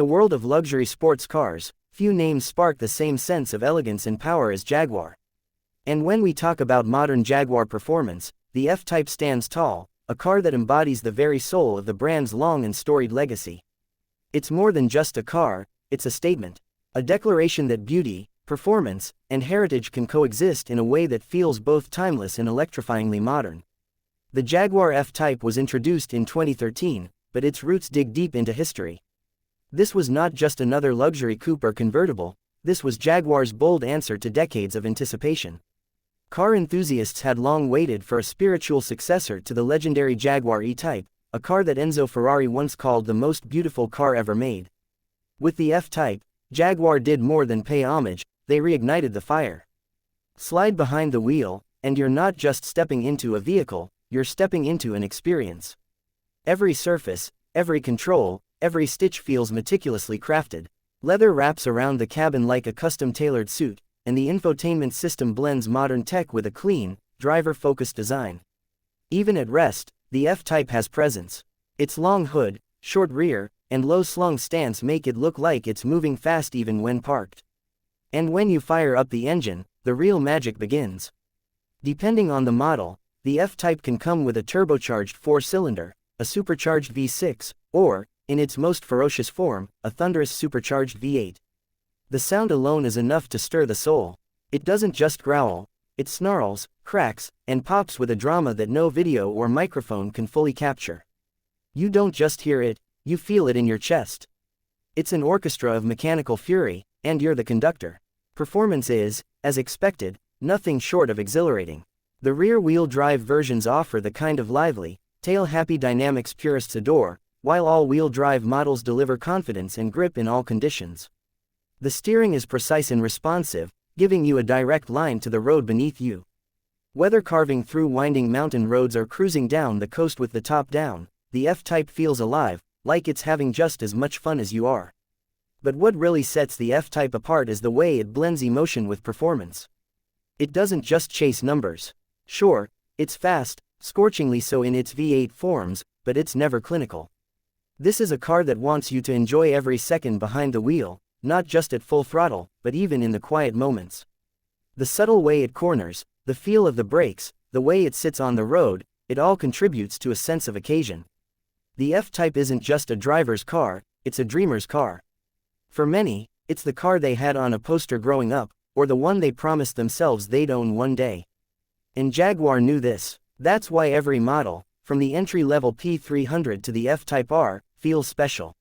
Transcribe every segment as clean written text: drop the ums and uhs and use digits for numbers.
the world of luxury sports cars, few names spark the same sense of elegance and power as Jaguar. And when we talk about modern Jaguar performance, the F-Type stands tall, a car that embodies the very soul of the brand's long and storied legacy. It's more than just a car, it's a statement. A declaration that beauty, performance, and heritage can coexist in a way that feels both timeless and electrifyingly modern. The Jaguar F-Type was introduced in 2013, but its roots dig deep into history. This was not just another luxury coupe or convertible, this was Jaguar's bold answer to decades of anticipation. Car enthusiasts had long waited for a spiritual successor to the legendary Jaguar E-Type, a car that Enzo Ferrari once called the most beautiful car ever made. With the F-Type, Jaguar did more than pay homage, they reignited the fire. Slide behind the wheel, and you're not just stepping into a vehicle, you're stepping into an experience. Every surface, every control, every stitch feels meticulously crafted. Leather wraps around the cabin like a custom-tailored suit, and the infotainment system blends modern tech with a clean, driver-focused design. Even at rest, the F-Type has presence. Its long hood, short rear, and low-slung stance make it look like it's moving fast even when parked. And when you fire up the engine, the real magic begins. Depending on the model, the F-Type can come with a turbocharged 4-cylinder, a supercharged V6, or, in its most ferocious form, a thunderous supercharged V8. The sound alone is enough to stir the soul. It doesn't just growl, it snarls, cracks, and pops with a drama that no video or microphone can fully capture. You don't just hear it, you feel it in your chest. It's an orchestra of mechanical fury, and you're the conductor. Performance is, as expected, nothing short of exhilarating. The rear-wheel drive versions offer the kind of lively, tail-happy dynamics purists adore, while all-wheel drive models deliver confidence and grip in all conditions. The steering is precise and responsive, giving you a direct line to the road beneath you. Whether carving through winding mountain roads or cruising down the coast with the top down, the F-Type feels alive, like it's having just as much fun as you are. But what really sets the F-Type apart is the way it blends emotion with performance. It doesn't just chase numbers. Sure, it's fast, scorchingly so in its V8 forms, but it's never clinical. This is a car that wants you to enjoy every second behind the wheel, not just at full throttle, but even in the quiet moments. The subtle way it corners, the feel of the brakes, the way it sits on the road, it all contributes to a sense of occasion. The F-Type isn't just a driver's car, it's a dreamer's car. For many, it's the car they had on a poster growing up, or the one they promised themselves they'd own one day. And Jaguar knew this. That's why every model, from the entry-level P300 to the F-Type R, feels special.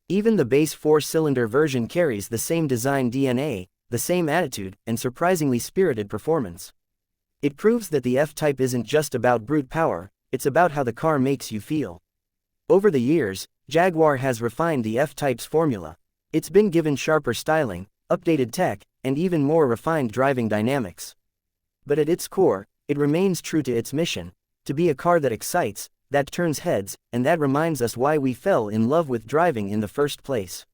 Even the base 4-cylinder version carries the same design DNA, the same attitude, and surprisingly spirited performance. It proves that the F-Type isn't just about brute power, it's about how the car makes you feel. Over the years, Jaguar has refined the F-Type's formula. It's been given sharper styling, updated tech, and even more refined driving dynamics. But at its core, it remains true to its mission, to be a car that excites, that turns heads, and that reminds us why we fell in love with driving in the first place.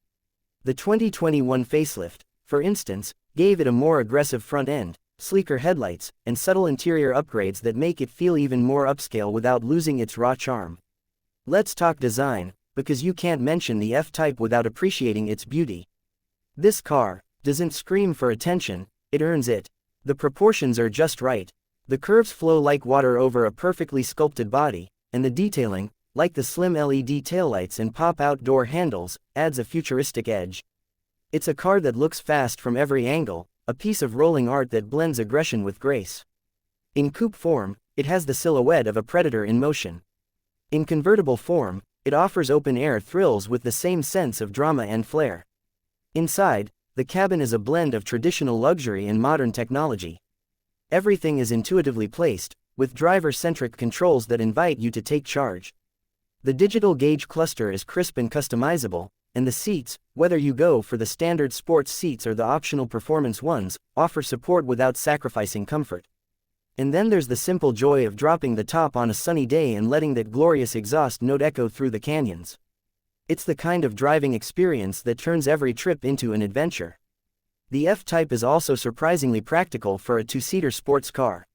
The 2021 facelift, for instance, gave it a more aggressive front end, sleeker headlights, and subtle interior upgrades that make it feel even more upscale without losing its raw charm. Let's talk design, because you can't mention the F-Type without appreciating its beauty. This car doesn't scream for attention, it earns it. The proportions are just right. The curves flow like water over a perfectly sculpted body, and the detailing, like the slim LED taillights and pop-out door handles, adds a futuristic edge. It's a car that looks fast from every angle, a piece of rolling art that blends aggression with grace. In coupe form, it has the silhouette of a predator in motion. In convertible form, it offers open-air thrills with the same sense of drama and flair. Inside, the cabin is a blend of traditional luxury and modern technology. Everything is intuitively placed, with driver-centric controls that invite you to take charge. The digital gauge cluster is crisp and customizable, and the seats, whether you go for the standard sports seats or the optional performance ones, offer support without sacrificing comfort. And then there's the simple joy of dropping the top on a sunny day and letting that glorious exhaust note echo through the canyons. It's the kind of driving experience that turns every trip into an adventure. The F-Type is also surprisingly practical for a two-seater sports car.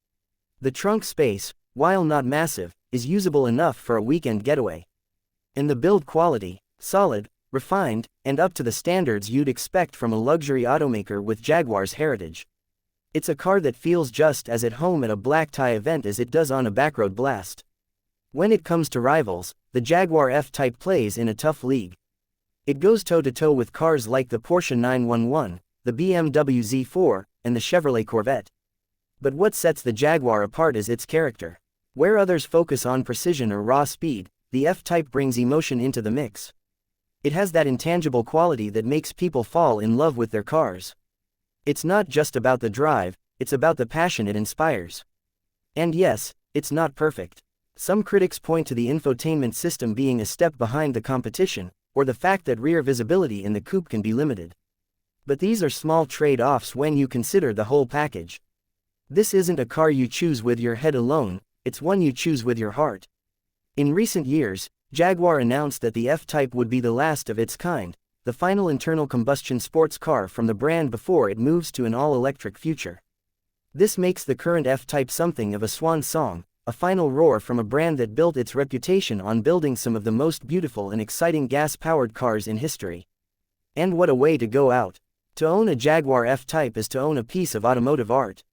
The trunk space, while not massive, is usable enough for a weekend getaway. And the build quality, solid, refined, and up to the standards you'd expect from a luxury automaker with Jaguar's heritage. It's a car that feels just as at home at a black tie event as it does on a backroad blast. When it comes to rivals, the Jaguar F-Type plays in a tough league. It goes toe-to-toe with cars like the Porsche 911, the BMW Z4, and the Chevrolet Corvette. But what sets the Jaguar apart is its character. Where others focus on precision or raw speed, the F-Type brings emotion into the mix. It has that intangible quality that makes people fall in love with their cars. It's not just about the drive, it's about the passion it inspires. And yes, it's not perfect. Some critics point to the infotainment system being a step behind the competition, or the fact that rear visibility in the coupe can be limited. But these are small trade-offs when you consider the whole package. This isn't a car you choose with your head alone, it's one you choose with your heart. In recent years, Jaguar announced that the F-Type would be the last of its kind, the final internal combustion sports car from the brand before it moves to an all-electric future. This makes the current F-Type something of a swan song, a final roar from a brand that built its reputation on building some of the most beautiful and exciting gas-powered cars in history. And what a way to go out! To own a Jaguar F-Type is to own a piece of automotive art.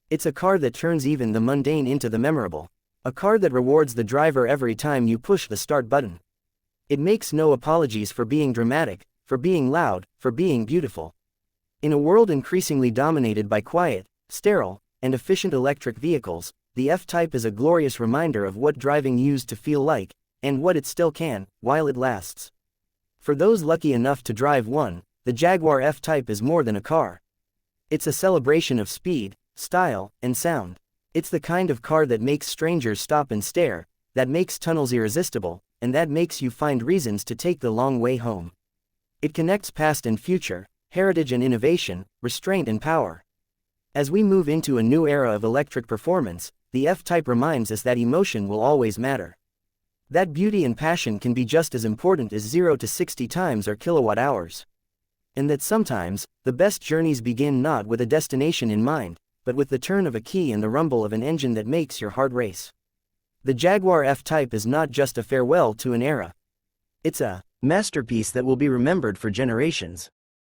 It's a car that turns even the mundane into the memorable. A car that rewards the driver every time you push the start button. It makes no apologies for being dramatic, for being loud, for being beautiful. In a world increasingly dominated by quiet, sterile, and efficient electric vehicles, the F-Type is a glorious reminder of what driving used to feel like, and what it still can, while it lasts. For those lucky enough to drive one, the Jaguar F-Type is more than a car. It's a celebration of speed, style, and sound. It's the kind of car that makes strangers stop and stare, that makes tunnels irresistible, and that makes you find reasons to take the long way home. It connects past and future, heritage and innovation, restraint and power. As we move into a new era of electric performance, the F-Type reminds us that emotion will always matter. That beauty and passion can be just as important as 0 to 60 times or kilowatt hours. And that sometimes, the best journeys begin not with a destination in mind, but with the turn of a key and the rumble of an engine that makes your heart race. The Jaguar F-Type is not just a farewell to an era. It's a masterpiece that will be remembered for generations.